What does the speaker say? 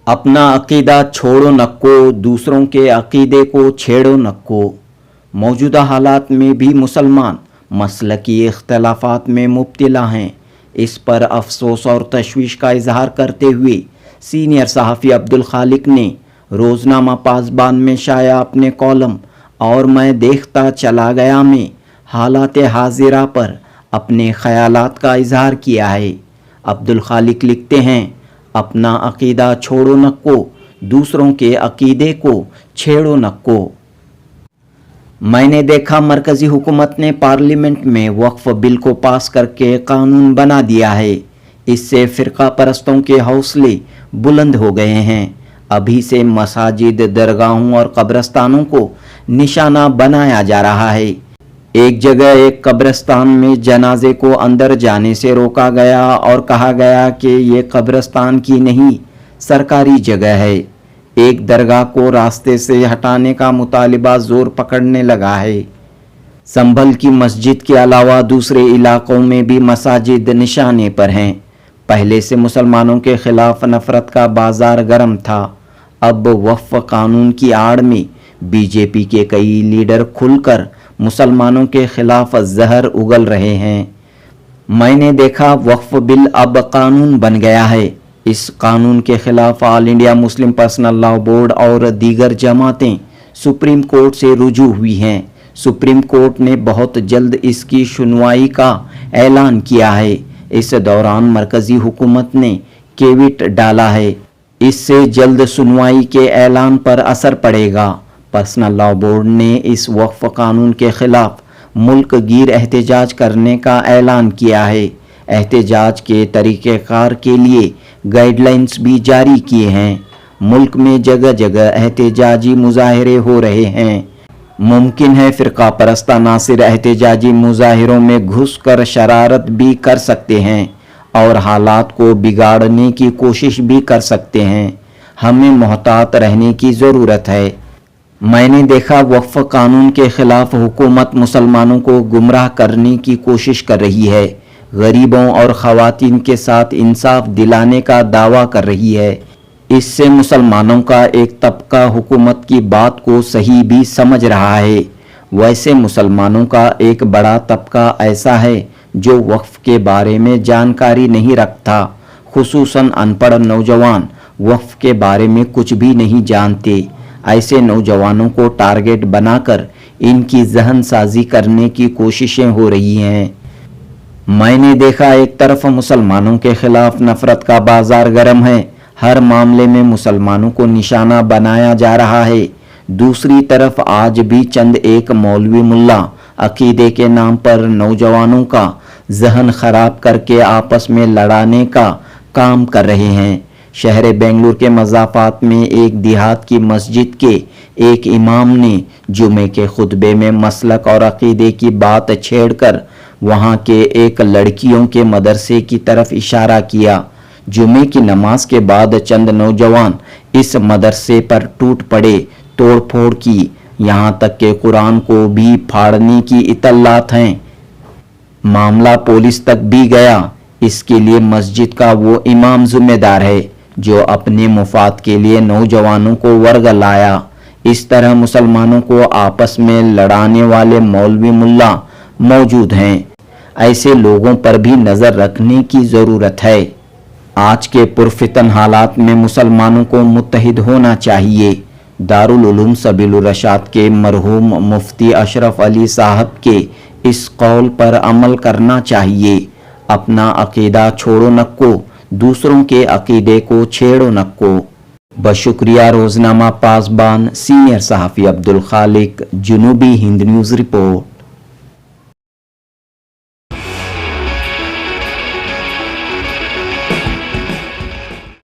अपना अकीदा छोड़ो नक्को, दूसरों के अकीदे को छेड़ो नक्को। मौजूदा हालात में भी मुसलमान मसलकी इख्तलाफात में मुब्तला हैं। इस पर अफसोस और तशवीश का इजहार करते हुए सीनियर सहाफ़ी अब्दुल खालिक ने रोज़नामा पासबान में शाया अपने कॉलम और मैं देखता चला गया में हालात हाजिरा पर अपने ख़यालात का इजहार किया है। अब्दुल खालिक लिखते हैं, अपना अकीदा छोड़ो नक्को, दूसरों के अकीदे को छेड़ो नक्को। मैंने देखा मरकज़ी हुकूमत ने पार्लियामेंट में वक्फ बिल को पास करके कानून बना दिया है। इससे फ़िरका परस्तों के हौसले बुलंद हो गए हैं। अभी से मसाजिद, दरगाहों और कब्रस्तानों को निशाना बनाया जा रहा है। एक जगह एक कब्रिस्तान में जनाजे को अंदर जाने से रोका गया और कहा गया कि ये कब्रिस्तान की नहीं, सरकारी जगह है। एक दरगाह को रास्ते से हटाने का मुतालिबा जोर पकड़ने लगा है। संभल की मस्जिद के अलावा दूसरे इलाकों में भी मसाजिद निशाने पर हैं। पहले से मुसलमानों के खिलाफ नफरत का बाजार गर्म था। अब वक्फ कानून की आड़ में बीजेपी के कई लीडर खुलकर मुसलमानों के खिलाफ जहर उगल रहे हैं। मैंने देखा वक्फ बिल अब कानून बन गया है। इस कानून के खिलाफ all India Muslim personal law board और दीगर जमातें सुप्रीम कोर्ट से रुजू हुई हैं। सुप्रीम कोर्ट ने बहुत जल्द इसकी सुनवाई का ऐलान किया है। इस दौरान मरकज़ी हुकूमत ने केविट डाला है। इससे जल्द सुनवाई के ऐलान पर असर पड़ेगा। पर्सनल लॉ बोर्ड ने इस वक्फ कानून के खिलाफ मुल्क गिर एहतजाज करने का ऐलान किया है। एहतजाज के तरीक़ेकार के लिए गाइडलाइंस भी जारी किए हैं। मुल्क में जगह जगह एहतजाजी मुजाहरे हो रहे हैं। मुमकिन है फ़िरका परस्ता नासिर एहतजाजी मुजाहिरों में घुस कर शरारत भी कर सकते हैं और हालात को बिगाड़ने की कोशिश भी कर सकते हैं। हमें मोहतात रहने की ज़रूरत है। मैंने देखा वक्फ कानून के खिलाफ हुकूमत मुसलमानों को गुमराह करने की कोशिश कर रही है। गरीबों और ख़वातीन के साथ इंसाफ दिलाने का दावा कर रही है। इससे मुसलमानों का एक तबका हुकूमत की बात को सही भी समझ रहा है। वैसे मुसलमानों का एक बड़ा तबका ऐसा है जो वक्फ के बारे में जानकारी नहीं रखता। खुसूसन अनपढ़ नौजवान वक्फ के बारे में कुछ भी नहीं जानते। ऐसे नौजवानों को टारगेट बनाकर इनकी जहन साजी करने की कोशिशें हो रही हैं। मैंने देखा एक तरफ मुसलमानों के खिलाफ नफरत का बाजार गर्म है। हर मामले में मुसलमानों को निशाना बनाया जा रहा है। दूसरी तरफ आज भी चंद एक मौलवी मुल्ला अकीदे के नाम पर नौजवानों का जहन खराब करके आपस में लड़ाने का काम कर रहे हैं। शहर बेंगलुरु के मज़ाफ़ात में एक देहात की मस्जिद के एक इमाम ने जुमे के खुतबे में मसलक और अकीदे की बात छेड़कर वहाँ के एक लड़कियों के मदरसे की तरफ इशारा किया। जुमे की नमाज के बाद चंद नौजवान इस मदरसे पर टूट पड़े, तोड़ फोड़ की, यहाँ तक के कुरान को भी फाड़ने की इतलात हैं। मामला पुलिस तक भी गया। इसके लिए मस्जिद का वो इमाम जिम्मेदार है जो अपने मुफाद के लिए नौजवानों को वर्ग लाया। इस तरह मुसलमानों को आपस में लड़ाने वाले मौलवी मुल्ला मौजूद हैं। ऐसे लोगों पर भी नज़र रखने की ज़रूरत है। आज के पुरफितन हालात में मुसलमानों को मुत्तहिद होना चाहिए। दारुल उलूम सबीलुर रशाद के मरहूम मुफ्ती अशरफ अली साहब के इस कौल पर अमल करना चाहिए। अपना अकीदा छोड़ो नक्को, दूसरों के अकीदे को छेड़ो नक्को। बशुक्रिया रोज़नामा पासबान सीनियर सहाफ़ी अब्दुल खालिक, जुनूबी हिंद न्यूज़ रिपोर्ट।